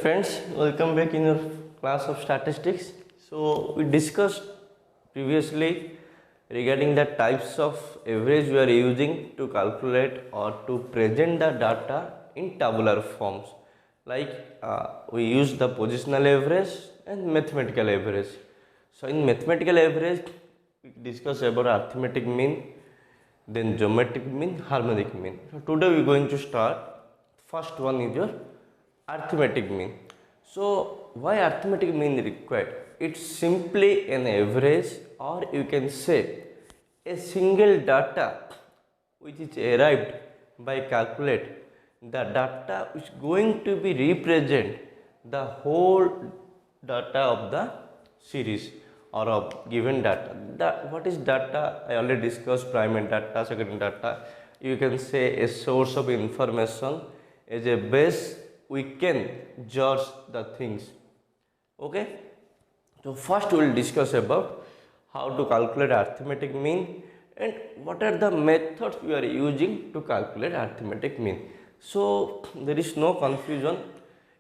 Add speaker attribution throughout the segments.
Speaker 1: friends, welcome back in your class of statistics. So we discussed previously regarding the types of average we are using to calculate or to present the data in tabular forms. Like we use the positional average and mathematical average. So in mathematical average, we discuss about arithmetic mean, then geometric mean, harmonic mean. So today we are going to start. First one is your arithmetic mean. So why arithmetic mean required? It's simply an average, or you can say a single data which is arrived by calculate the data which is going to be represent the whole data of the series or of given data. What is data? I already discussed primary data, secondary data. You can say a source of information. As a base, we can judge the things. Okay. So first we will discuss about how to calculate arithmetic mean and what are the methods we are using to calculate arithmetic mean. So there is no confusion.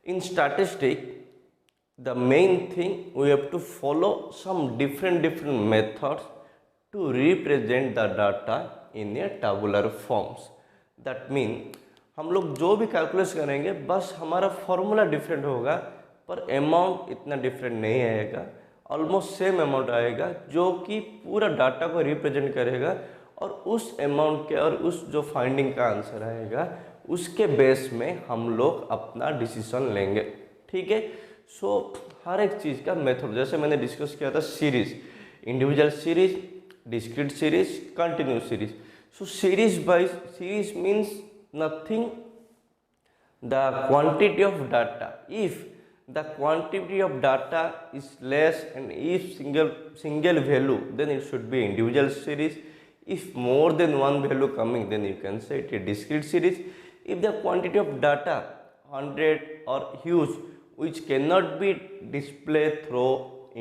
Speaker 1: In statistics, the main thing we have to follow some different methods to represent the data in a tabular forms. That means हम लोग जो भी calculate करेंगे बस हमारा formula different होगा पर amount इतना डिफरेंट नहीं आएगा, ऑलमोस्ट सेम अमाउंट आएगा जो कि पूरा डाटा को रिप्रेजेंट करेगा और उस अमाउंट के और उस जो फाइंडिंग का आंसर आएगा उसके बेस में हम लोग अपना डिसीजन लेंगे. ठीक है. सो हर एक चीज़ का मेथड जैसे मैंने डिस्कस किया था series, individual series, discrete series, continuous series. So series by series means nothing the quantity of data. If the quantity of data is less and if single value, then it should be individual series. If more than one value coming, then you can say it a discrete series. If the quantity of data 100 or huge which cannot be displayed through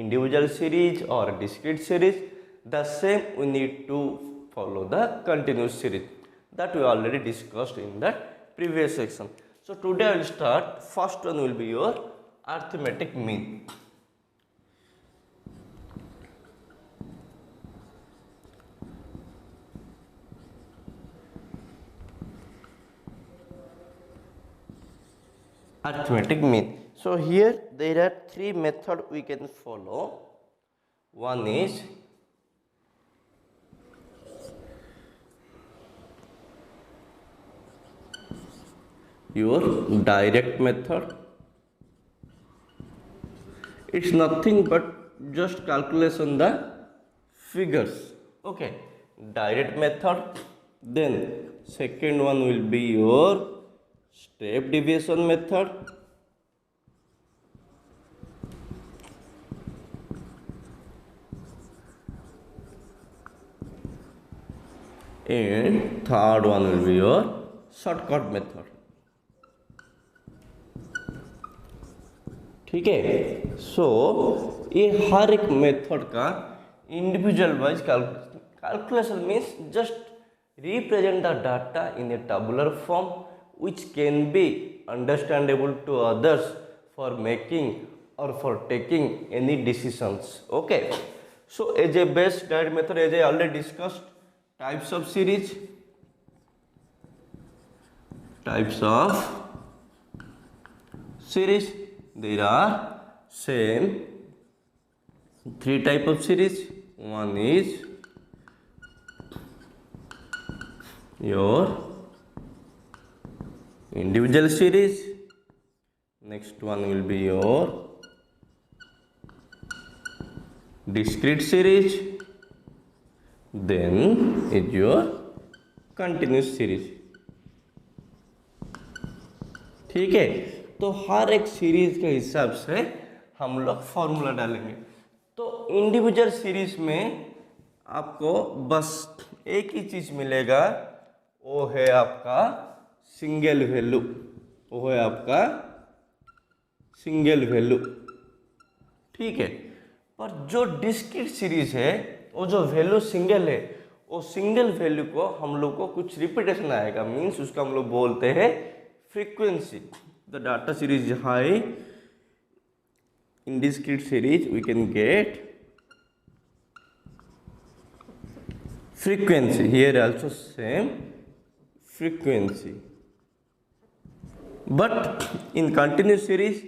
Speaker 1: individual series or discrete series, the same we need to follow the continuous series. That we already discussed in that previous section. So today I will start. First one will be your arithmetic mean. Arithmetic mean. So here there are three methods we can follow. One is your direct method. It's nothing but just calculation the figures. Okay, direct method. Then second one will be your step deviation method. And third one will be your shortcut method. ठीक है. सो ये हर एक method का individual wise calculation means just represent the data in A tabular form which can be understandable to others for making or for taking any decisions. Okay. So as a best direct method, as I already discussed, types of series, there are same three type of series. One is your individual series, next one will be your discrete series, then is your continuous series. ठीक है. तो हर एक series के हिसाब से हम लोग formula डालेंगे. तो इंडिविजुअल सीरीज में आपको बस एक ही चीज मिलेगा, वो है आपका सिंगल वैल्यू. ठीक है. पर जो डिस्क्रीट सीरीज है वो जो वैल्यू सिंगल है वो सिंगल वैल्यू को हम लोग को कुछ रिपीटेशन आएगा, मीन्स उसका हम लोग बोलते हैं frequency. The data series is high in discrete series we can get frequency. Here also same frequency. But in continuous series,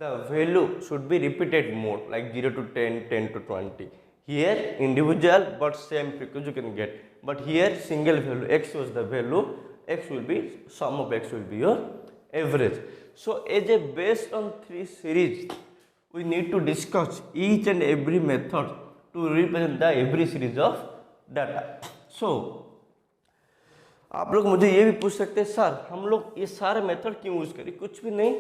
Speaker 1: the value should be repeated more, like 0 to 10, 10 to 20. Here individual but same frequency you can get. But here single value, x was the value, x will be, sum of x will be your average. So as a based on 3 series, we need to discuss each and every method to represent the every series of data. So आप लोग मुझे ये भी पूछ सकते हैं sir हम लोग ये सारे मेथड क्यों यूज करें? कुछ भी नहीं,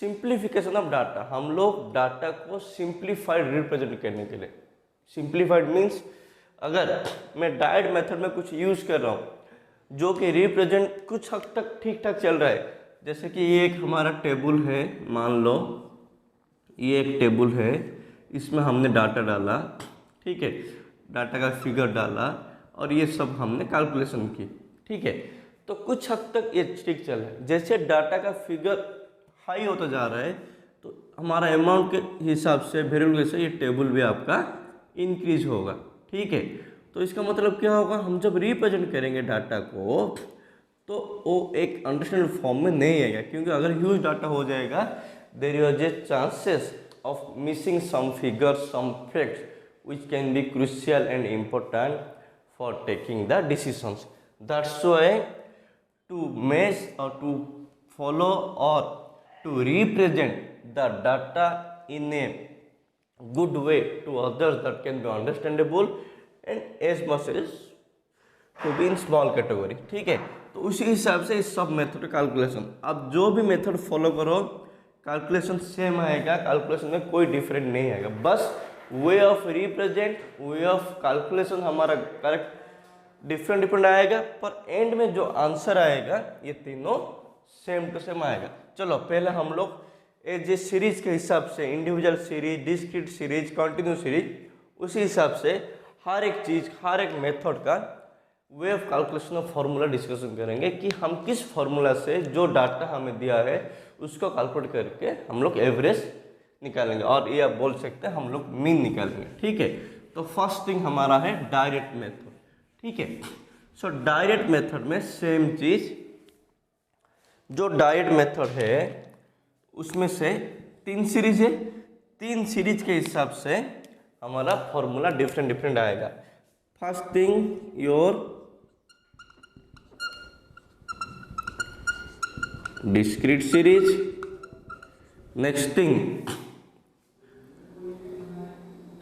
Speaker 1: सिंप्लीफिकेशन ऑफ डाटा. हम लोग डाटा को सिंप्लीफाइड रिप्रेजेंट करने के लिए. सिंप्लीफाइड मीन्स अगर मैं डायरेक्ट मेथड में कुछ यूज कर रहा हूँ जो कि रिप्रेजेंट कुछ हद तक ठीक ठाक चल रहा है, जैसे कि ये एक हमारा टेबल है, मान लो ये एक टेबल है, इसमें हमने डाटा डाला, ठीक है, डाटा का फिगर डाला और ये सब हमने कैलकुलेशन की, ठीक है. तो कुछ हद तक ये ठीक चल रहा है. जैसे डाटा का फिगर हाई होता जा रहा है तो हमारा अमाउंट के हिसाब से वेरिएबल से ये टेबल भी आपका इंक्रीज होगा, ठीक है. तो इसका मतलब क्या होगा, हम जब रिप्रेजेंट करेंगे डाटा को तो वो एक अंडरस्टैंड फॉर्म में नहीं आएगा, क्योंकि अगर ह्यूज डाटा हो जाएगा there is a chances of missing some figures, some facts which can be crucial and important for taking the decisions. That's why to mesh or to follow or to represent the data in a good way to others that can be understandable and as much as to be in small category, ठीक है. तो उसी हिसाब से इस सब method calculation, अब जो भी मेथड फॉलो करो कैलकुलेशन सेम आएगा, कैलकुलेशन में कोई डिफरेंट नहीं आएगा. बस way of represent, way of calculation हमारा करेक्ट डिफरेंट आएगा, पर एंड में जो आंसर आएगा ये तीनों सेम टू सेम आएगा. चलो पहले हम लोग एज ए सीरीज के हिसाब से individual series, discrete series, continuous series, उसी हिसाब से हर एक चीज, हर एक मेथड का way of calculation of formula discussion करेंगे कि हम किस फॉर्मूला से जो डाटा हमें दिया है उसको कैलकुलेट करके हम लोग एवरेज निकालेंगे, और ये आप बोल सकते हैं हम लोग मीन निकालेंगे, ठीक है. तो फर्स्ट थिंग हमारा है डायरेक्ट मेथड, ठीक है. सो डायरेक्ट मेथड में सेम चीज, जो डायरेक्ट मेथड है उसमें से 3 सीरीज है, 3 सीरीज के हिसाब से हमारा फॉर्मूला डिफरेंट आएगा. First thing your discrete series, next thing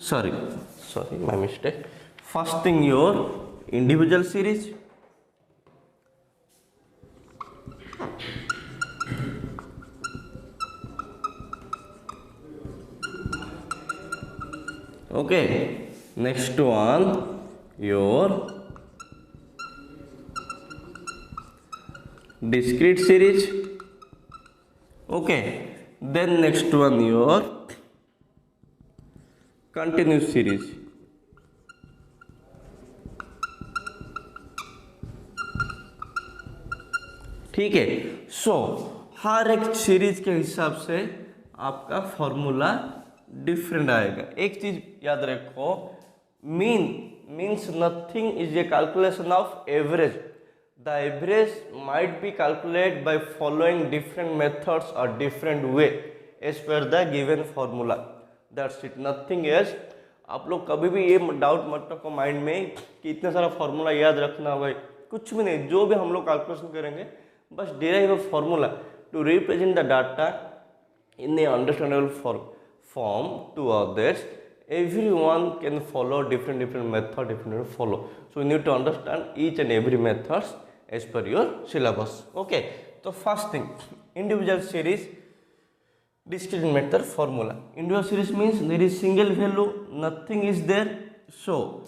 Speaker 1: sorry my mistake, first thing your individual series, okay, next one your discrete series, okay, then next one your continuous series, ठीक है. सो हर एक series के हिसाब से आपका formula different आएगा. एक चीज याद रखो, mean means nothing is a calculation of average. The average might be calculate by following different methods और different way as per the given formula. That's it, nothing as. आप लोग कभी भी ये डाउट मत रखो माइंड में कि इतना सारा फॉर्मूला याद रखना होगा, कुछ भी नहीं. जो भी हम लोग कैलकुलेशन करेंगे बस derive a formula to represent the data in a understandable form to others. Everyone can follow different method, different follow. So you need to understand each and every methods as per your syllabus. Okay. So first thing, individual series discrete method formula. Individual series means there is single value, nothing is there. So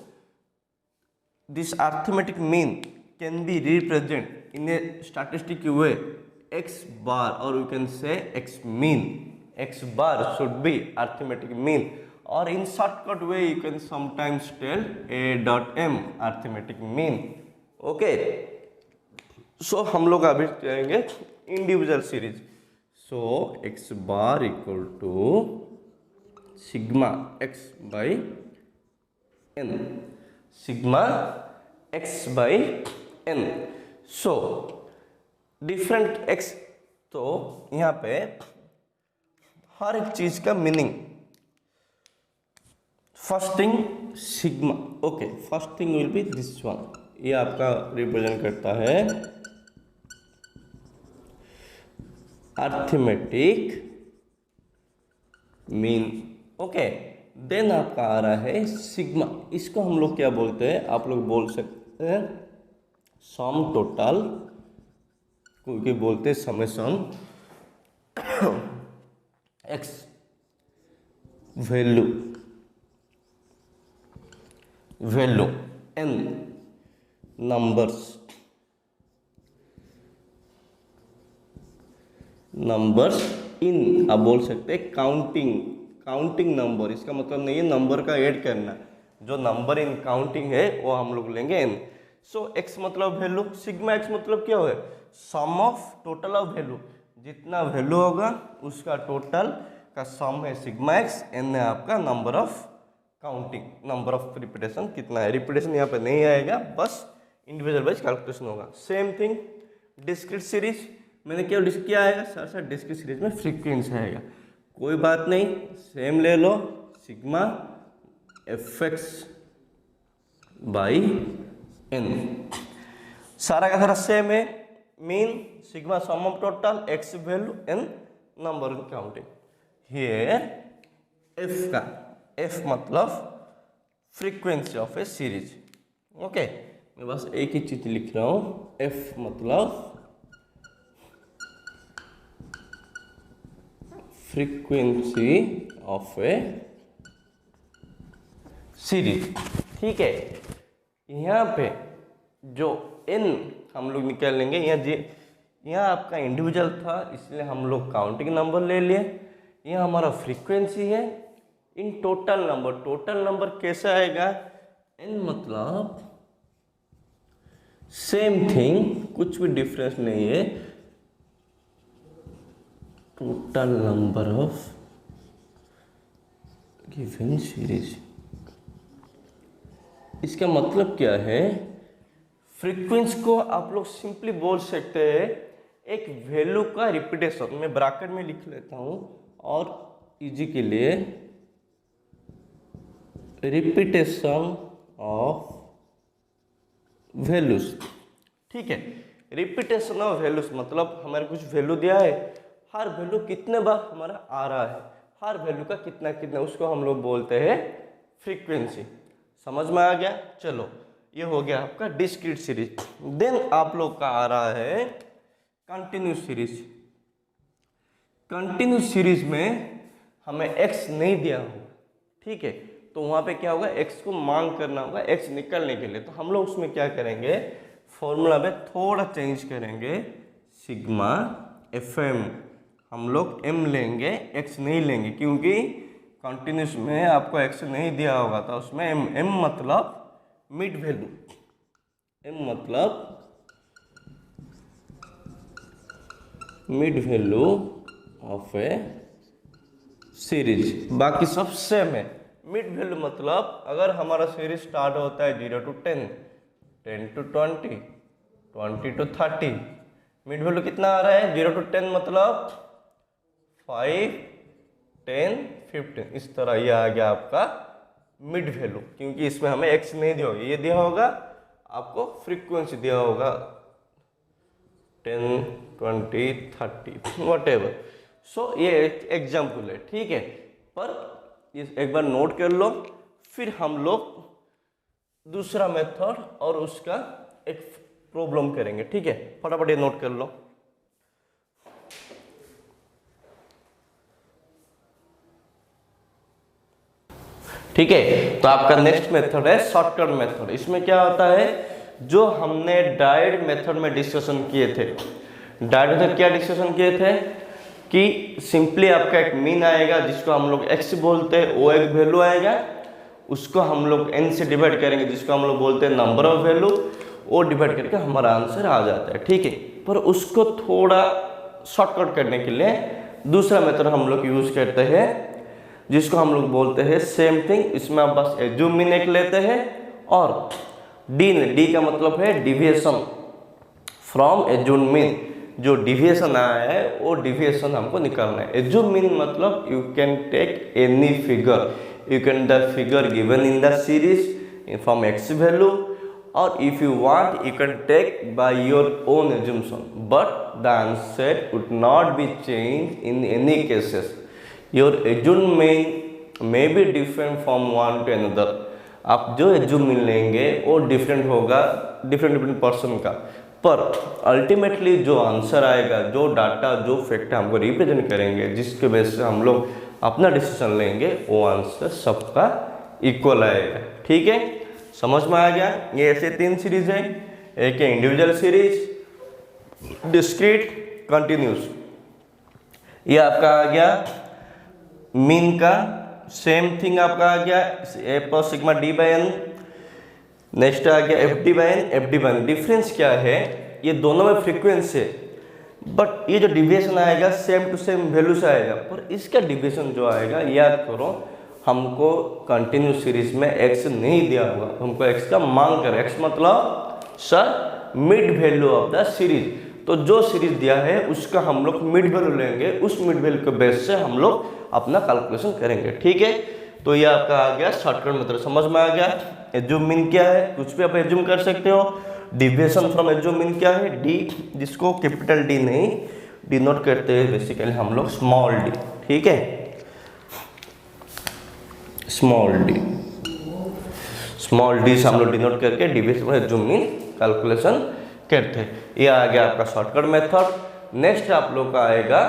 Speaker 1: this arithmetic mean can be represented in a statistic way, x bar, or you can say x mean. X bar should be arithmetic mean, or in shortcut way you can sometimes tell a dot m arithmetic mean. Okay. So हम लोग अभी करेंगे individual series. So x bar equal to sigma x by n, sigma x by n. So different x, तो यहाँ पे हर एक चीज का meaning, first thing sigma, okay, first thing will be this one, ये आपका रिप्रेजेंट करता है अर्थमेटिक मीन, ओके। देन आपका आ रहा है सिग्मा, इसको हम लोग क्या बोलते हैं, आप लोग बोल सकते हैं सम टोटल, क्योंकि बोलते summation x value n numbers in, आप बोल सकते हैं काउंटिंग नंबर, इसका मतलब नहीं है नंबर का ऐड करना, जो नंबर इन काउंटिंग है वो हम लोग लेंगे एन। सो एक्स मतलब वैल्यू, सिग्मा एक्स मतलब क्या है, सम ऑफ टोटल ऑफ वैल्यू, जितना वैल्यू होगा उसका टोटल का सम है सिग्मा एक्स, एन है आपका number of counting, number of repetition कितना है, रिपीटेशन यहाँ पे नहीं आएगा, बस इंडिविजुअल वाइज कैलकुलेशन होगा। सेम थिंग डिस्क्रीट सीरीज, मैंने क्या किया आएगा सर, सर डिस्क्रीट सीरीज में फ्रीक्वेंसी आएगा, कोई बात नहीं, सेम ले लो, sigma F X by N, सारा का सारा सेम है, mean sigma sum of total X value N number in counting. Here F का, एफ मतलब frequency of A series, okay, मैं बस एक ही चीज लिख रहा हूँ, एफ मतलब फ्रीक्वेंसी ऑफ ए सीरीज, ठीक है। यहाँ पे जो एन हम लोग निकाल लेंगे, यहाँ आपका इंडिविजुअल था इसलिए हम लोग काउंटिंग नंबर ले लिए, यहाँ हमारा फ्रीक्वेंसी है इन टोटल नंबर कैसा आएगा, एन मतलब सेम थिंग, कुछ भी डिफरेंस नहीं है, total number of given series. इसका मतलब क्या है, फ्रीक्वेंसी को आप लोग सिंपली बोल सकते हैं एक वैल्यू का रिपीटेशन, मैं ब्रैकेट में लिख लेता हूं और इजी के लिए, रिपीटेशन ऑफ वैल्यूज, ठीक है। रिपीटेशन ऑफ वैल्यूज मतलब हमारे कुछ वैल्यू दिया है, हर वैल्यू कितने बार हमारा आ रहा है, हर वैल्यू का कितना कितना, उसको हम लोग बोलते हैं फ्रीक्वेंसी। समझ में आ गया, चलो ये हो गया आपका डिस्क्रीट सीरीज। देन आप लोग का आ रहा है कंटिन्यूस सीरीज। कंटिन्यूस सीरीज में हमें एक्स नहीं दिया होगा, ठीक है, तो वहां पे क्या होगा, एक्स को मांग करना होगा एक्स निकलने के लिए, तो हम लोग उसमें क्या करेंगे, फॉर्मूला में थोड़ा चेंज करेंगे, सिग्मा एफ एम, हम लोग एम लेंगे, एक्स नहीं लेंगे, क्योंकि कंटिन्यूस में आपको एक्स नहीं दिया होगा, तो उसमें एम मतलब मिड वैल्यू, एम मतलब mid value of A series, बाकी सब सेम है। मिड वैल्यू मतलब अगर हमारा सीरीज स्टार्ट होता है 0 to 10, 10 to 20, 20 to 30, mid value कितना आ रहा है, 0 to 10 मतलब 5, 10, 15, इस तरह ये आ गया आपका मिड वैल्यू, क्योंकि इसमें हमें एक्स नहीं दिया होगा, ये दिया होगा आपको फ्रीक्वेंसी दिया होगा 10, 20, 30 वट एवर। सो ये एक एग्जाम्पल है, ठीक है, पर एक बार नोट कर लो, फिर हम लोग दूसरा मेथड और उसका एक प्रॉब्लम करेंगे, ठीक है, फटाफट ये नोट कर लो। ठीक है, तो आपका नेक्स्ट मेथड है शॉर्टकट मेथड। इसमें क्या होता है, जो हमने डायड मेथड में डिस्कशन किए थे, डायड मेथड क्या डिस्कशन किए थे कि सिंपली आपका एक मीन आएगा जिसको हम लोग एक्स बोलते हैं, वो एक वैल्यू आएगा, उसको हम लोग एन से डिवाइड करेंगे जिसको हम लोग बोलते हैं नंबर ऑफ वैल्यू, वो डिवाइड करके हमारा आंसर आ जाता है, ठीक है। पर उसको थोड़ा शॉर्टकट करने के लिए दूसरा मेथड हम लोग यूज करते हैं जिसको हम लोग बोलते हैं सेम थिंग। इसमें आप बस एज्यूम मीन एक लेते हैं और डी का मतलब है डिविएशन फ्रॉम एज्यूम मीन। जो डिविएशन आया है वो डिविएशन हमको निकालना है। एज्यूम मीन मतलब you can take any figure, you can the figure given in the series from x value, or if you want you can take by your own assumption, but the answer would not be changed in any cases. Your assumption may be different from one to another. आप जो assumption लेंगे वो different होगा different person का, पर ultimately जो answer आएगा, जो डाटा जो फैक्ट हमको रिप्रेजेंट करेंगे, जिसके बेस से हम लोग अपना डिसीजन लेंगे, वो आंसर सबका इक्वल आएगा। ठीक है, समझ में आ गया। ये ऐसे 3 सीरीज है, एक है इंडिविजुअल सीरीज, डिस्क्रीट, कंटिन्यूस। ये आपका आ गया मीन का, सेम थिंग आपका आ गया ए पर sigma D by N. Next आ गया F D by N, F D by N. Difference क्या है, ये दोनों में फ्रीक्वेंसी है, बट ये जो डिविएशन आएगा सेम टू सेम वैल्यू से आएगा, पर इसका डिविएशन जो आएगा, याद करो हमको कंटिन्यूस सीरीज में x नहीं दिया होगा, हमको x का मांग कर, x मतलब sir mid value of the series. तो जो सीरीज दिया है उसका हम लोग मिड वैल्यू लेंगे, उस मिड वैल्यू के बेस से हम लोग अपना कैलकुलेशन करेंगे। ठीक है, तो ये आपका आ गया शॉर्टकट मेथड। समझ में आ गया। एज्यूम मीन क्या है, कुछ भी आप एज्यूम कर सकते हो। डिविएशन फ्रॉम एज्यूम मीन क्या है, डी, जिसको कैपिटल डी नहीं डिनोट करते हैं बेसिकली हम लोग स्मॉल डी। ठीक है, स्मॉल डी से हम लोग डिनोट करके डिविएशन एज्यूम मीन कैलकुलेशन करते हैं। ये आ गया आपका शॉर्टकट मेथड। नेक्स्ट आप लोग का आएगा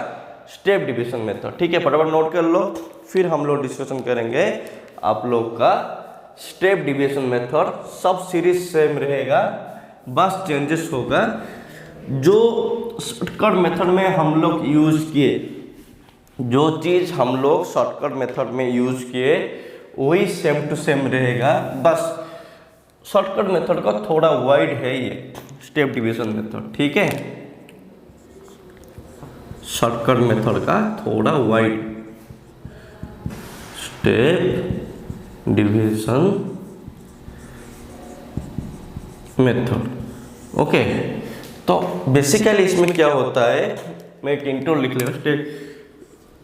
Speaker 1: स्टेप डिविजन मेथड। ठीक है, फटाफट नोट कर लो, फिर हम लोग डिस्कशन करेंगे आप लोग का स्टेप डिविजन मेथड। सब सीरीज सेम रहेगा, बस चेंजेस होगा। जो शॉर्टकट मेथड में हम लोग यूज किए, जो चीज़ हम लोग शॉर्टकट मेथड में यूज किए वही सेम टू सेम रहेगा, बस शॉर्टकट मेथड का थोड़ा वाइड है ये स्टेप डिवीजन मेथड। ठीक है, शॉर्टकट मेथड का थोड़ा wide step division method. Okay, तो बेसिकली इसमें क्या होता है, मैं एक इंट्रो लिख ले। Step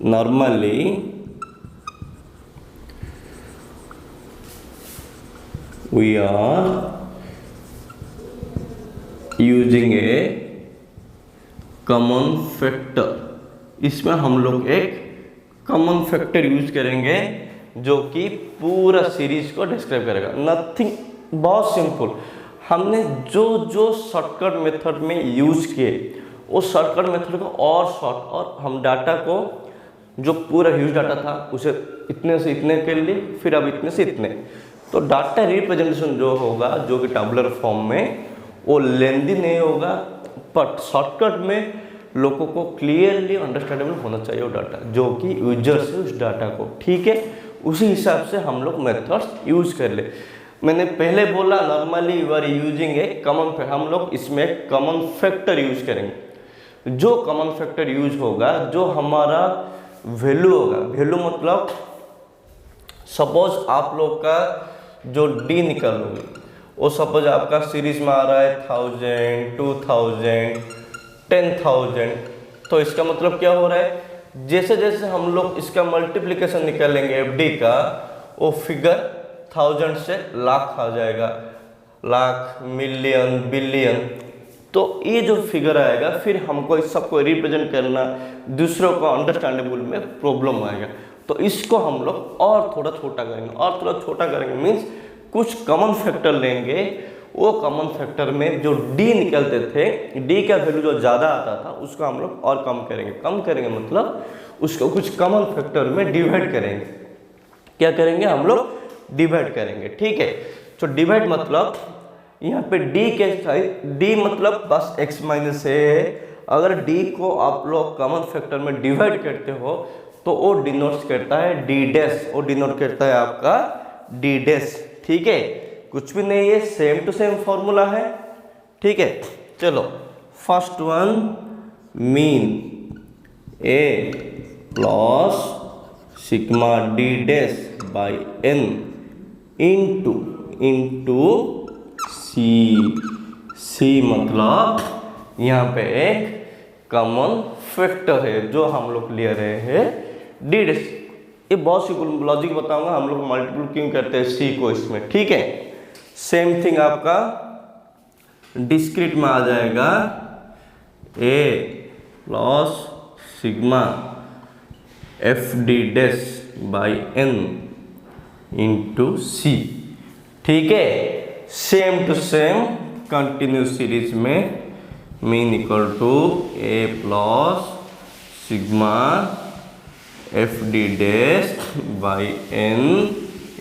Speaker 1: normally we are using a common factor। इसमें हम लोग एक कॉमन फैक्टर यूज करेंगे जो कि पूरा सीरीज को डिस्क्राइब करेगा। नथिंग, बहुत सिंपल। हमने जो जो शॉर्टकट मेथड में यूज किए वो शॉर्टकट मेथड को और शॉर्ट, और हम डाटा को जो पूरा ह्यूज डाटा था उसे इतने से इतने के लिए, फिर अब इतने से इतने। तो डाटा रिप्रेजेंटेशन जो होगा, जो कि टैबुलर फॉर्म में, वो लेंदी नहीं होगा, बट शॉर्टकट में लोगों को क्लियरली अंडरस्टैंडेबल होना चाहिए वो डाटा, जो कि यूजर से उस डाटा को। ठीक है, उसी हिसाब से हम लोग मेथड्स यूज कर ले। मैंने पहले बोला normally you are using a common factor, हम लोग इसमें कॉमन फैक्टर यूज करेंगे। जो कॉमन फैक्टर यूज होगा, जो हमारा वैल्यू होगा, वैल्यू मतलब सपोज आप लोग का जो डी निकालोगे वो सपोज आपका सीरीज में आ रहा है 1000, 2000, 10,000। तो इसका मतलब क्या हो रहा है, जैसे जैसे हम लोग इसका मल्टीप्लिकेशन निकालेंगे एफडी का, वो फिगर 1000 से लाख आ जाएगा, लाख, मिलियन, बिलियन। तो ये जो फिगर आएगा, फिर हमको इस सबको रिप्रेजेंट करना, दूसरों को अंडरस्टैंडेबल में प्रॉब्लम आएगा। तो इसको हम लोग और थोड़ा छोटा करेंगे, और थोड़ा छोटा करेंगे मीन्स कुछ कॉमन फैक्टर लेंगे। वो कॉमन फैक्टर में जो डी निकलते थे, डी का वैल्यू जो ज़्यादा आता था उसको हम लोग और कम करेंगे। कम करेंगे मतलब उसको कुछ कॉमन फैक्टर में डिवाइड करेंगे। क्या करेंगे, हम लोग डिवाइड करेंगे। ठीक है, तो डिवाइड मतलब यहाँ पे डी के साइड, डी मतलब बस x माइनस ए है। अगर डी को आप लोग कॉमन फैक्टर में डिवाइड करते हो तो वो डिनोट करता है डी डैश, वो डिनोट करता है आपका डी डैश। ठीक है, कुछ भी नहीं है, सेम टू सेम फॉर्मूला है। ठीक है, चलो first one mean A plus sigma D dash by N into C मतलब यहाँ पे एक कॉमन फैक्टर है जो हम लोग ले रहे हैं डी डैश। ये बहुत सी लॉजिक बताऊंगा हम लोग मल्टीपल क्यों करते हैं सी को इसमें, ठीक है। सेम थिंग आपका डिस्क्रीट में आ जाएगा A plus sigma F D dash by N into C, ठीक है। Same to same continuous series में mean equal to A plus sigma F D dash by N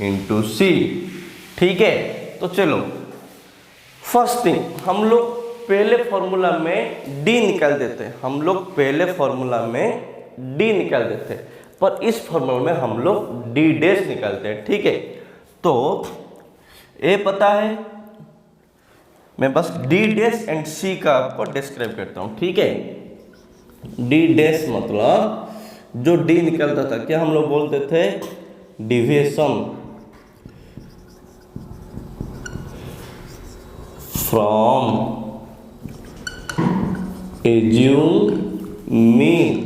Speaker 1: into C, ठीक है। तो चलो फर्स्ट थिंग हम लोग पहले फॉर्मूला में डी निकाल देते हैं, हम लोग पहले फॉर्मूला में डी निकाल देते हैं, पर इस फॉर्मूला में हम लोग डी डैश निकालते हैं, ठीक है। तो ए पता है, मैं बस डी डैश एंड सी का आपको डिस्क्राइब करता हूँ, ठीक है। डी डैश मतलब जो डी निकलता था क्या हम लोग बोलते थे, डिविएशन फ्रॉम एज्यूम मीन,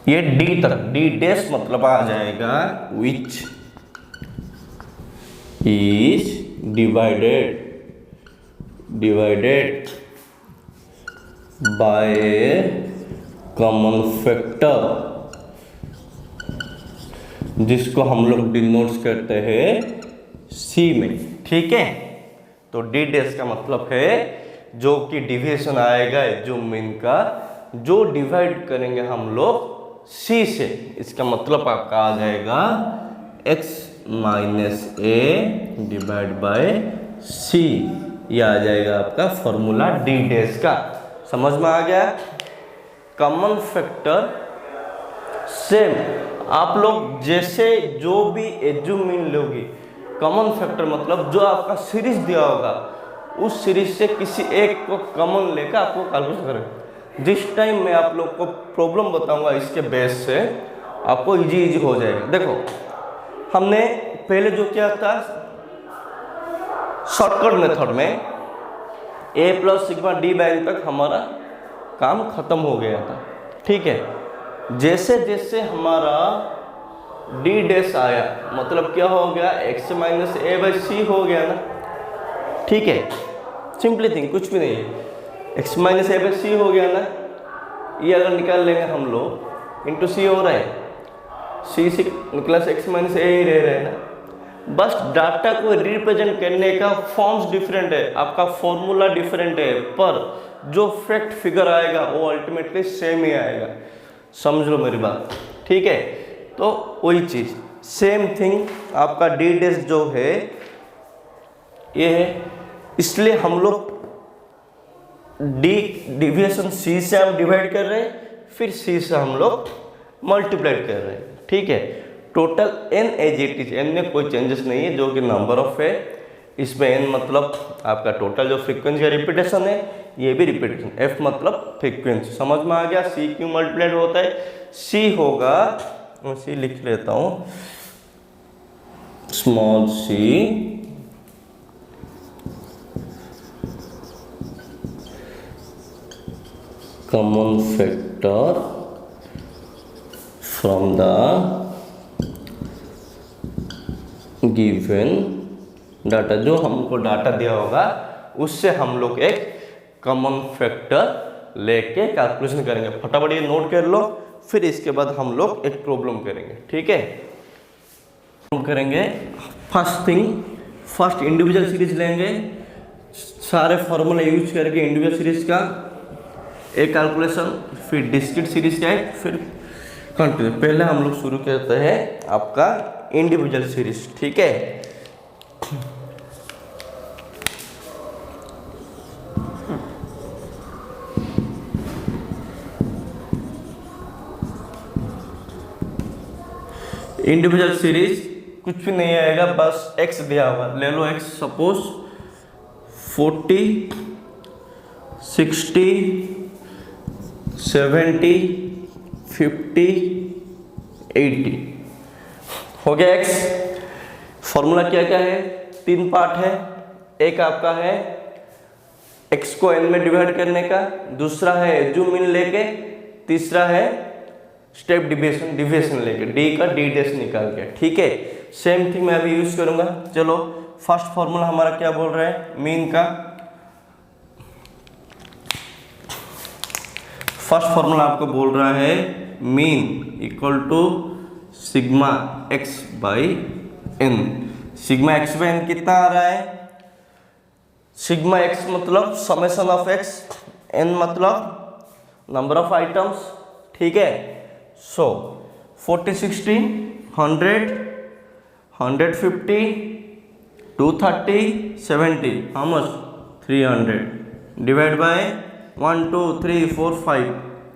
Speaker 1: ये डी तक, डी डैश मतलब आ जाएगा which is divided by common factor, जिसको हम लोग डिनोट करते हैं सी में, ठीक है। तो डी डैश का मतलब है जो कि डिविएशन आएगा जो मीन का, जो डिवाइड करेंगे हम लोग सी से, इसका मतलब आपका आ जाएगा x minus A divide by C, ये आ जाएगा आपका फॉर्मूला डी डैश का। समझ में आ गया। कॉमन फैक्टर सेम आप लोग जैसे जो भी एज्यूम मीन लोगे, कॉमन फैक्टर मतलब जो आपका सीरीज दिया होगा उस सीरीज से किसी एक को कॉमन लेकर आपको कैलकुलेट करें। जिस टाइम मैं आप लोग को प्रॉब्लम बताऊंगा इसके बेस से आपको इजी हो जाएगा। देखो हमने पहले जो किया था शॉर्टकट मेथड में ए प्लस सिग्मा डी बाई तक हमारा काम खत्म हो गया था, ठीक है। जैसे जैसे हमारा डी डैश आया मतलब क्या हो गया, एक्स माइनस ए बाई सी हो गया ना, ठीक है। सिंपली थिंग, कुछ भी नहीं है, एक्स माइनस ए बाई सी हो गया ना, ये अगर निकाल लेंगे हम लोग इंटू सी हो रहा है, सी से निकला से एक्स माइनस ए ही रह रहे हैं ना। बस डाटा को रिप्रेजेंट करने का फॉर्म्स डिफरेंट है, आपका फॉर्मूला डिफरेंट है, पर जो फैक्ट फिगर आएगा वो अल्टीमेटली सेम ही आएगा। समझ लो मेरी बात, ठीक है। तो वही चीज़ सेम थिंग आपका डी डैश जो है ये है, इसलिए हम लोग डी डिविएशन सी से हम डिवाइड कर रहे हैं, फिर सी से हम लोग मल्टीप्लाई कर रहे हैं, ठीक है। Total n as it is, n में कोई चेंजेस नहीं है जो कि नंबर ऑफ है। इसमें एन मतलब आपका टोटल जो फ्रीक्वेंसी का रिपीटेशन है, ये भी रिपीटेशन, एफ मतलब फ्रीक्वेंसी। समझ में आ गया। सी क्यों मल्टीप्लाइड होता है, सी होगा, मैं सी लिख लेता हूँ, small c common factor from the given data, जो हमको डाटा दिया होगा उससे हम लोग एक कॉमन फैक्टर लेके कैलकुलेशन करेंगे। फटाफट ये नोट कर लो, फिर इसके बाद हम लोग एक प्रॉब्लम करेंगे, ठीक है। हम करेंगे first thing, first individual series लेंगे, सारे फॉर्मूला यूज करके इंडिविजुअल सीरीज का एक कैलकुलेशन, फिर डिस्क्रीट सीरीज का एक, फिर कंटिन्यू। पहले हम लोग शुरू करते हैं आपका इंडिविजुअल सीरीज, ठीक है। इंडिविजुअल सीरीज कुछ भी नहीं आएगा, बस x दिया हुआ, ले लो x, सपोज 40, 60, 70, 50, 80 हो गया x। फॉर्मूला क्या क्या है, 3 पार्ट है। एक आपका है x को n में डिवाइड करने का, दूसरा है जूम इन लेके, तीसरा है स्टेप डिविएशन लेके, d का d डैश निकाल के। ठीक है, सेम थिंग मैं अभी यूज करूंगा। चलो फर्स्ट फॉर्मूला हमारा क्या बोल रहा है, मीन का। फर्स्ट फॉर्मूला आपको बोल रहा है mean equal to sigma x by n। Sigma x by n कितना आ रहा है, सिग्मा x मतलब समेशन ऑफ x, n मतलब नंबर ऑफ आइटम्स। ठीक है, so 40, 60, 100, 150, 230, 70, how much 300 divide by 1 2 3 4 5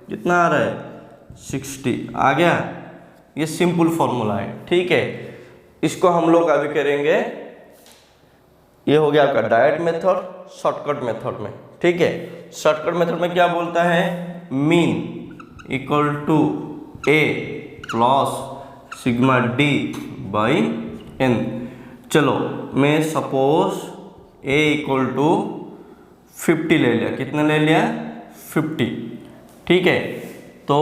Speaker 1: कितना आ रहा है 60 आ गया। ये सिंपल फॉर्मूला है। ठीक है, इसको हम लोग अभी करेंगे, ये हो गया आपका डायरेक्ट मेथड, शॉर्टकट मेथड में। ठीक है, शॉर्टकट मेथड में क्या बोलता है, mean equal to A plus sigma D by N. चलो मैं सपोज ए इक्वल टू 50 ले लिया, कितना ले लिया 50। ठीक है, तो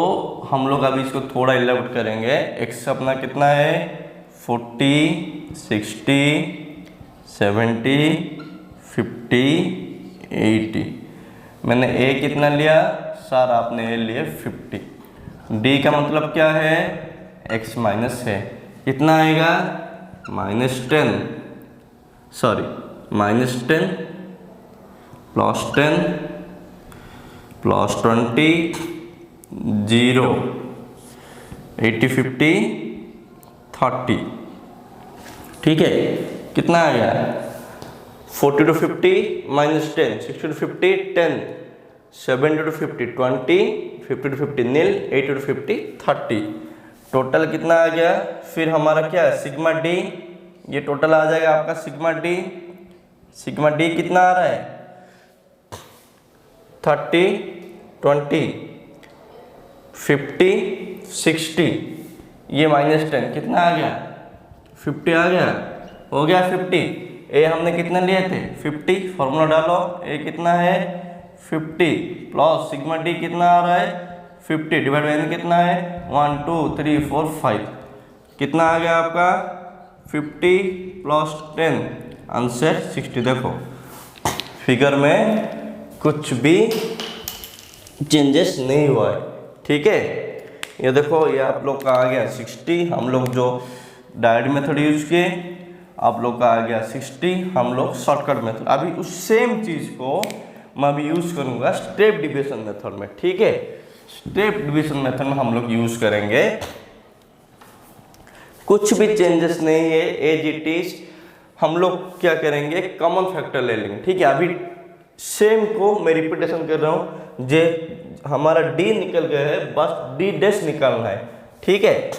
Speaker 1: हम लोग अभी इसको थोड़ा इलेबोरेट करेंगे। एक्स अपना कितना है 40, 60, 70, 50, 80। मैंने ए कितना लिया सर, आपने ए लिए 50। डी का मतलब क्या है, एक्स माइनस है, कितना आएगा -10, सॉरी -10 प्लस 10 प्लस 20 0 80 50 30। ठीक है, कितना आ गया 40 to 50 -10, 60 to 50 10, 70 to 50 20, 50 to 50 nil, 80 to 50 30। Total कितना आ गया, फिर हमारा क्या है सिग्मा डी, ये टोटल आ जाएगा आपका सिग्मा डी। सिग्मा डी कितना आ रहा है 30, 20, 50, 60, ये -10 कितना आ गया 50 आ गया, हो गया 50। ए हमने कितने लिए थे 50, फॉर्मूला डालो, ए कितना है 50 प्लस सिग्मा डी कितना आ रहा है 50 डिवाइड बाई एन कितना है 1 2 3 4 5, कितना आ गया आपका 50 प्लस 10 आंसर 60। देखो फिगर में कुछ भी चेंजेस नहीं हुआ है। ठीक है, ये देखो ये आप लोग का आ गया 60, हम लोग जो डायरेक्ट मेथड यूज किए, आप लोग का आ गया 60, हम लोग शॉर्टकट मेथड। अभी उस सेम चीज़ को मैं अभी यूज करूंगा स्टेप डिविएशन मेथड में। ठीक है, स्टेप डिविएशन मेथड में हम लोग यूज करेंगे, कुछ भी चेंजेस नहीं है, एज इट इज। हम लोग क्या करेंगे कॉमन फैक्टर ले लेंगे। ठीक है, अभी सेम को मैं रिपीटेशन कर रहा हूँ, जे हमारा डी निकल गया है, बस डी डैश निकालना है। ठीक है,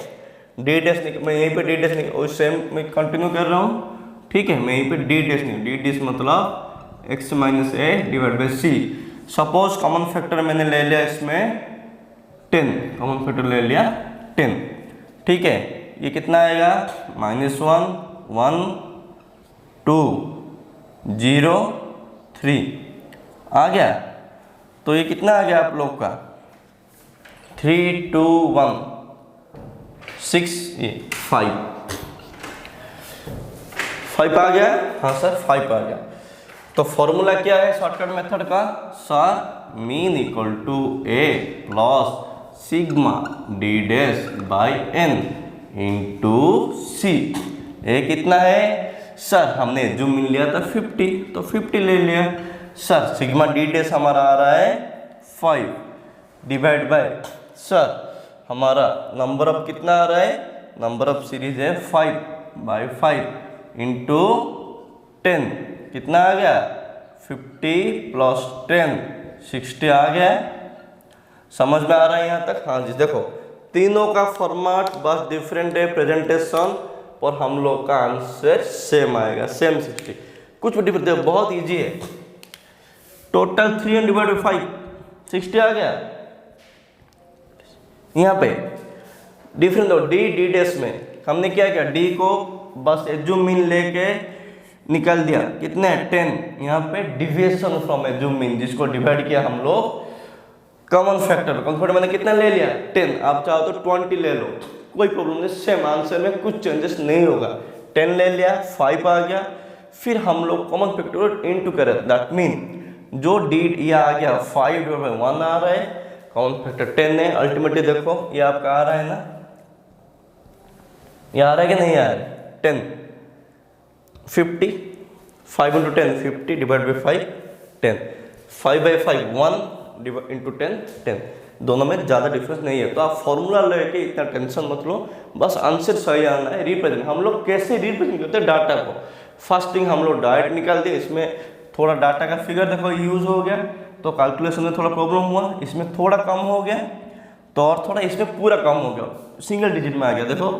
Speaker 1: डी डैश मैं यहीं पे डी डैश निकल सेम मैं कंटिन्यू कर रहा हूँ। ठीक है, मैं यहीं पे डी डैश डी डैश मतलब x minus A divide by C. Suppose common factor मैंने ले लिया इसमें 10, कॉमन फैक्टर ले लिया 10। ठीक है, ये कितना आएगा -1 1 2 0 3 आ गया। तो ये कितना आ गया आप लोग का 3 2 1 6 5 आ गया। हाँ सर 5 आ गया। तो फॉर्मूला क्या है शॉर्टकट मेथड का, sir mean equal to A plus sigma D dash by N into C. A कितना है सर, हमने जूम इन लिया था 50, तो 50 ले लिया। सर सिग्मा डी डैश हमारा आ रहा है 5 डिवाइड बाय, सर हमारा नंबर ऑफ कितना आ रहा है, नंबर ऑफ सीरीज है 5/5 इंटू 10, कितना आ गया 50 प्लस 10 60 आ गया। समझ में आ रहा है यहाँ तक? हाँ जी, देखो तीनों का फॉर्मेट बस डिफरेंट है प्रेजेंटेशन, और हम लोग का आंसर सेम आएगा, सेम 60, कुछ भी डिफरेंट, बहुत इजी है। टोटल 3 डिवाइड बाई 5 60 आ गया। यहाँ पे डिफरेंस हो डी डैश में हमने क्या किया, डी को बस एज्यूम मीन लेके निकाल दिया, कितने 10, यहाँ पे डिविएशन फ्रॉम एज्यूम मीन जिसको डिवाइड किया हम लोग कॉमन फैक्टर मैंने कितना ले लिया 10, आप चाहो तो 20 ले लो, कोई प्रॉब्लम नहीं, सेम आंसर में कुछ चेंजेस नहीं होगा। 10 ले लिया, 5 आ गया, फिर हम लोग कॉमन फैक्टर इनटू करें, दैट मीन जो डी ये आ गया 5/1 आ रहा है, कॉमन फैक्टर 10 है, अल्टीमेटली देखो ये आपका आ रहा है ना, ये आ रहा है कि नहीं आ रहा है 10, 50, 5 × 10 50 डिवाइड बाई 5 10, 5/5 1 इंटू 10 10, दोनों में ज़्यादा डिफरेंस नहीं है। तो आप फॉर्मूला लेके इतना टेंशन मत लो, बस आंसर सही आना है। रिप्रेजेंट हम लोग कैसे रिप्रेजेंट करते हैं डाटा को, फर्स्ट थिंग हम लोग डायरेक्ट निकाल दिए, इसमें थोड़ा डाटा का फिगर देखो यूज़ हो गया तो कैलकुलेशन में थोड़ा प्रॉब्लम हुआ, इसमें थोड़ा कम हो गया तो और थोड़ा इसमें पूरा कम हो गया, सिंगल डिजिट में आ गया। देखो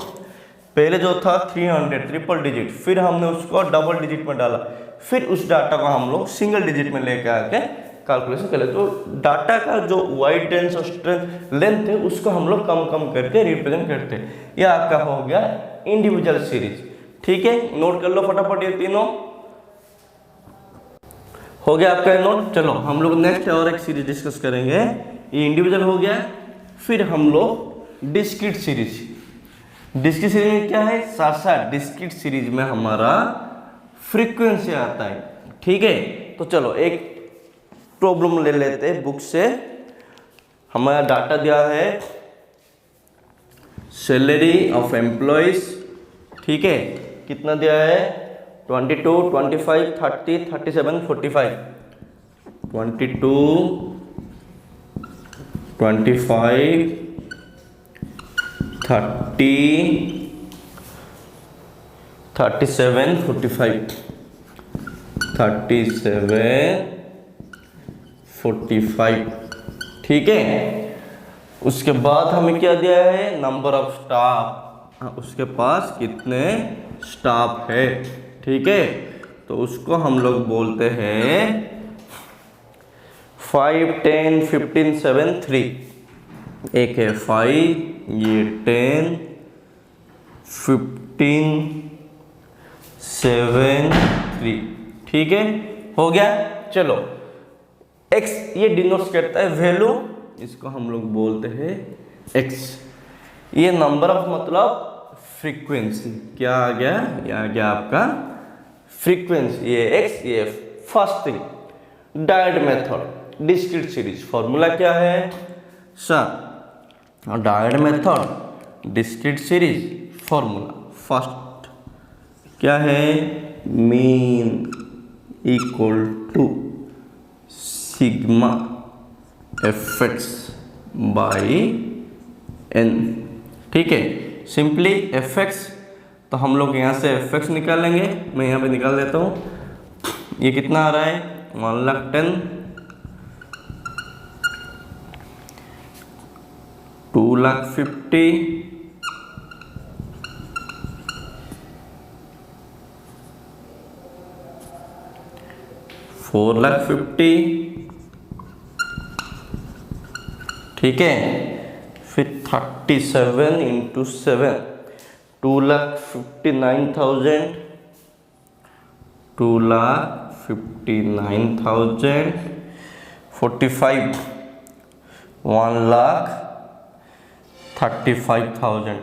Speaker 1: पहले जो था 300 ट्रिपल डिजिट, फिर हमने उसको डबल डिजिट में डाला, फिर उस डाटा को हम लोग सिंगल डिजिट में लेके आके कैलकुलेशन कर ले। तो डाटा का जो वाइडेंस और स्ट्रेंथ लेंथ है उसको हम लोग कम कम करके रिप्रेजेंट करते हैं। ये आपका हो गया इंडिविजुअल सीरीज, ठीक है, नोट कर लो फटाफट, ये तीनों हो गया आपका नोट। चलो हम लोग नेक्स्ट और एक सीरीज डिस्कस करेंगे, ये इंडिविजुअल हो गया, फिर हम लोग डिस्क्रीट सीरीज। डिस्क्रीट सीरीज में क्या है, साथ साथ डिस्क्रीट सीरीज में हमारा फ्रीक्वेंसी आता है, ठीक है। तो चलो एक प्रॉब्लम ले लेते हैं बुक से, हमारा डाटा दिया है सैलरी ऑफ एम्प्लॉइज, ठीक है, कितना दिया है 22, 25, 30, 37, 45, 22, 25, 30, 37, 45, 37, 45, ठीक है। उसके बाद हमें क्या दिया है, नंबर ऑफ स्टाफ, उसके पास कितने स्टाफ है, ठीक है। तो उसको हम लोग बोलते हैं 5, 10, 15, 7, 3, एक है 5, ये 10, 15, 7, 3, ठीक है, हो गया। चलो x ये डिनोट्स करता है वैल्यू, इसको हम लोग बोलते हैं x। ये नंबर ऑफ मतलब फ्रीक्वेंसी, क्या आ गया, ये आ गया आपका फ्रीक्वेंसी, ये x, ये first thing. Direct method discrete series, formula क्या है sir, direct method discrete series formula first क्या है, mean equal to sigma fx by n, ठीक है। सिंपली fx, तो हम लोग यहाँ से fx निकालेंगे, मैं यहाँ पे निकाल देता हूँ, ये कितना आ रहा है 1,10,000, 2,50,000, 4,50,000, ठीक है। फिर 37 × 7, 2,59,000, 2,59,000, 45, 1,35,000,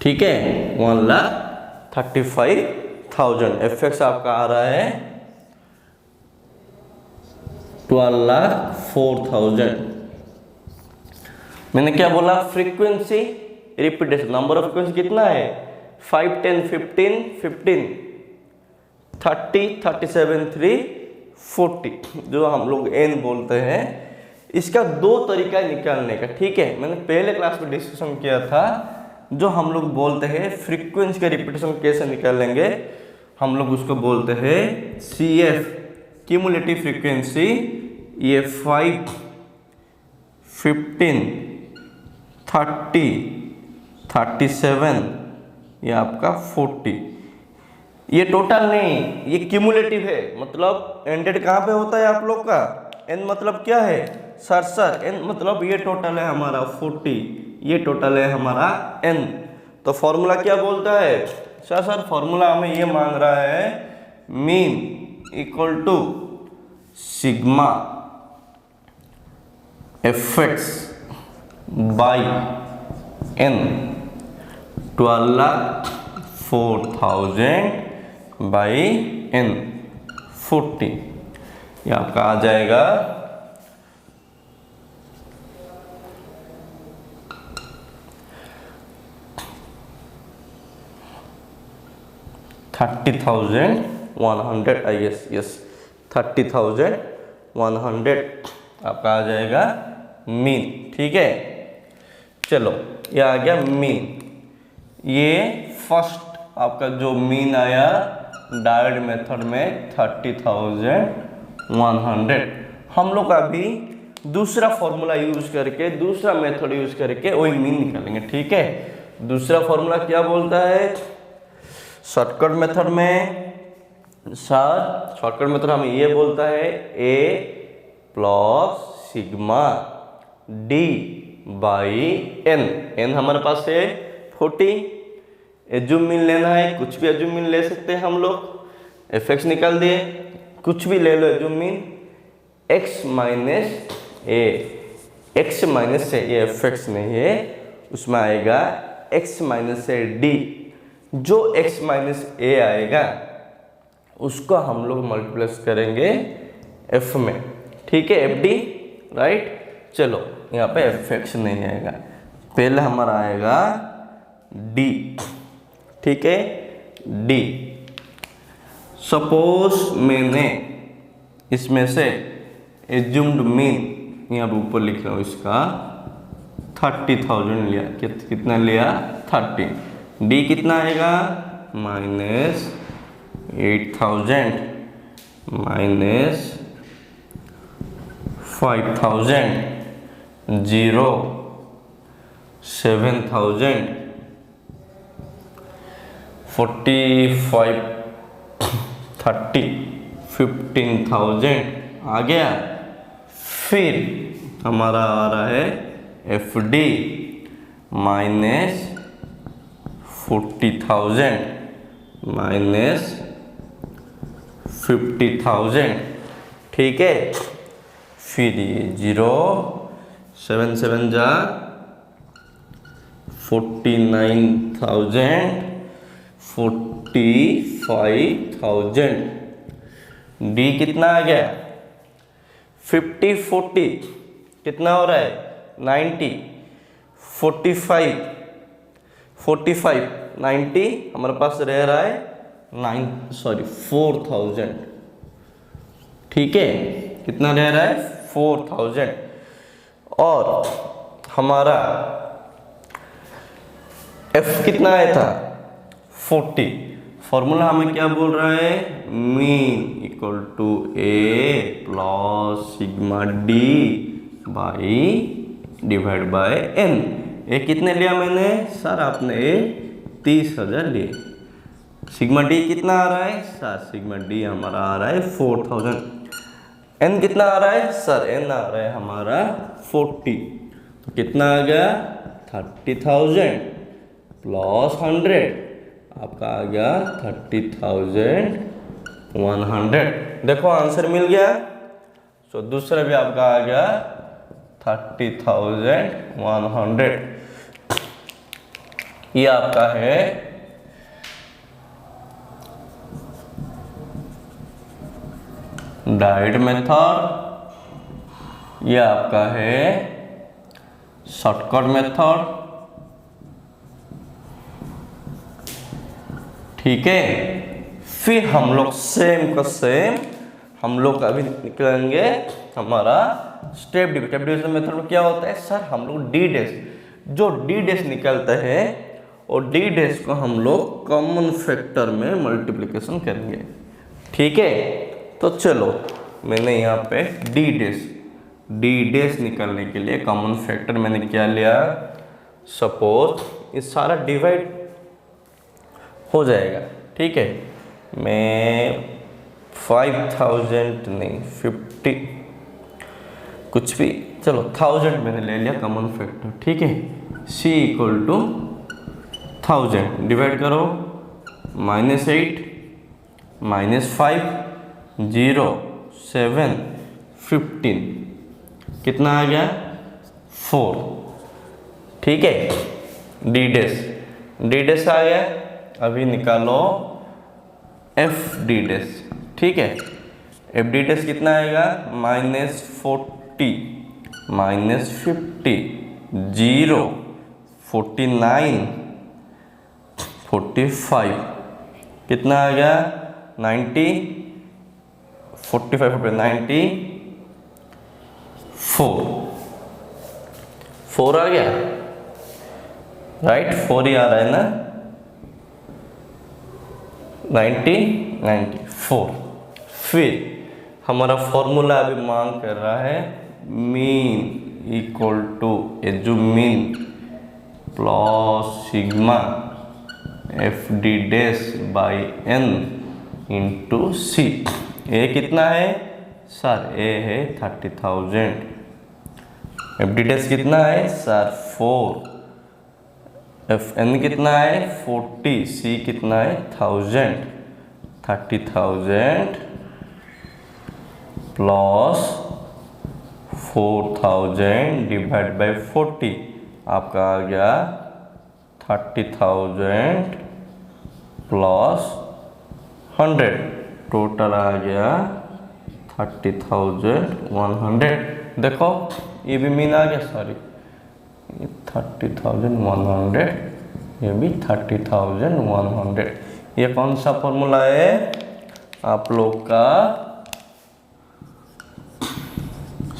Speaker 1: ठीक है, 1,35,000। fx आपका आ रहा है 12,04,000। मैंने क्या बोला, frequency repetition, number of frequency कितना है 5, 10, 15, 15, 30, 37, 3, 40, जो हम लोग n बोलते हैं। इसका दो तरीका है निकालने का, ठीक है, मैंने पहले क्लास में डिस्कशन किया था। जो हम लोग बोलते हैं फ्रीक्वेंसी का रिपीटेशन कैसे निकालेंगे, हम लोग उसको बोलते हैं CF क्यूमुलेटिव फ्रीक्वेंसी। ये 5, 15, 30, 37, ये आपका 40, ये टोटल नहीं, ये क्यूमुलेटिव है, मतलब एंडेड कहाँ पे होता है आप लोग का, n मतलब क्या है सर n मतलब ये टोटल है हमारा 40, ये टोटल है हमारा n। तो फॉर्मूला क्या बोलता है सर फॉर्मूला हमें ये मांग रहा है mean equal to sigma fx by n 12,04,000 by n 40, ये आपका आ जाएगा 30,100 आई गेस, यस 30,100 आपका आ जाएगा मीन। ठीक है, चलो ये आ गया मीन। ये फर्स्ट आपका जो मीन आया डायरेक्ट मेथड में 30,100। हम लोग अभी दूसरा फॉर्मूला यूज करके, दूसरा मेथड यूज करके वही मीन निकालेंगे। ठीक है, दूसरा फॉर्मूला क्या बोलता है शॉर्टकट मेथड में, शॉर्टकट मेथड हमें ये बोलता है a plus sigma d by n। n हमारे पास है 40, एज्यूम मीन लेना है, कुछ भी एज्यूम मीन ले सकते हैं हम लोग। fx निकाल दिए, कुछ भी ले लो assume mean, x minus a, x minus से ये fx नहीं है, उसमें आएगा x माइनस से d। जो x माइनस a आएगा उसको हम लोग मल्टीप्लेस करेंगे f में। ठीक है, fd राइट। चलो यहाँ पे fx नहीं आएगा, पहले हमारा आएगा d। ठीक है, d। सपोज मैंने इसमें से एज्यूम्ड मीन यहाँ पे ऊपर लिख रहा हूँ इसका 30,000 लिया, कितना लिया 30, d कितना आएगा माइनस 8,000 माइनस 5,000 0 7,000 45 30 15,000 आ गया। फिर हमारा आ रहा है FD माइनस 40,000 माइनस 50,000। ठीक है, फिर ये 0 7 7 जा 49,000 45,000। D कितना आ गया 50 40 कितना हो रहा है 90 45 90 हमारे पास रह रहा है 4,000। ठीक है, कितना रह रहा है 4,000। और हमारा f कितना आया था 40। फॉर्मूला हमें क्या बोल रहा है mean equal to a plus sigma d by divide by n। ये कितने लिया मैंने सर आपने 30,000 लिए। सिग्मा d कितना आ रहा है सर सिग्मा d हमारा आ रहा है 4,000। n कितना आ रहा है सर n आ रहा है हमारा 40। तो कितना आ गया 30,000 प्लस 100 आपका आ गया 30,100। देखो आंसर मिल गया। तो दूसरा भी आपका आ गया 30,100। ये आपका है डायरेक्ट मेथड, ये आपका है शॉर्टकट मेथड। ठीक है, फिर हम लोग सेम का सेम हम लोग अभी निकलेंगे हमारा स्टेप डिविजन मेथड में क्या होता है सर हम लोग डी डैश, जो डी डैश निकलता है और डी डैश को हम लोग कॉमन फैक्टर में मल्टीप्लिकेशन करेंगे। ठीक है, तो चलो मैंने यहाँ पे डी डैश निकालने के लिए कॉमन फैक्टर मैंने क्या लिया, सपोज ये सारा डिवाइड हो जाएगा। ठीक है, मैं 5,000 नहीं 50 कुछ भी चलो 1000 मैंने ले लिया कॉमन फैक्टर, ठीक है। c इक्वल टू 1000 डिवाइड करो, -8 -5 0 7 15 कितना आ गया 4, ठीक है। डी डैश आ गया। अभी निकालो एफ डी डैश, ठीक है। एफ डी डैश कितना आएगा -40 -50 0 49 45 कितना आ गया 90 45 94 आ गया, राइट। 4 ही आ रहा है ना, 94। फिर हमारा फॉर्मूला अभी मांग कर रहा है मीन इक्वल टू ये जो mean plus sigma F D dash by N into C. A कितना है सर, ए है 30,000। एफ डी डैश कितना है सर 4, एफ एन कितना है 40, सी कितना है 1000। 30,000 प्लस 4000 डिवाइड बाई 40 आपका आ गया 30,000 प्लस 100, टोटल आ गया 30,100। देखो ये भी मीन आ गया, सॉरी 30,100, ये भी 30,100। ये कौन सा फॉर्मूला है आप लोग का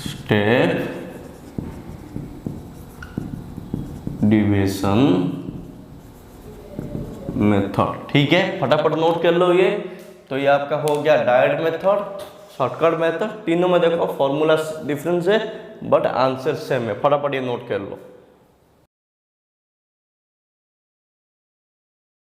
Speaker 1: स्टेप डिविजन मेथड, ठीक है। फटाफट नोट कर लो ये। तो ये आपका हो गया डायरेक्ट मेथड, शॉर्टकट मेथड। तीनों में देखो फॉर्मूला डिफरेंस है बट आंसर सेम है। फटाफट ये नोट कर लो।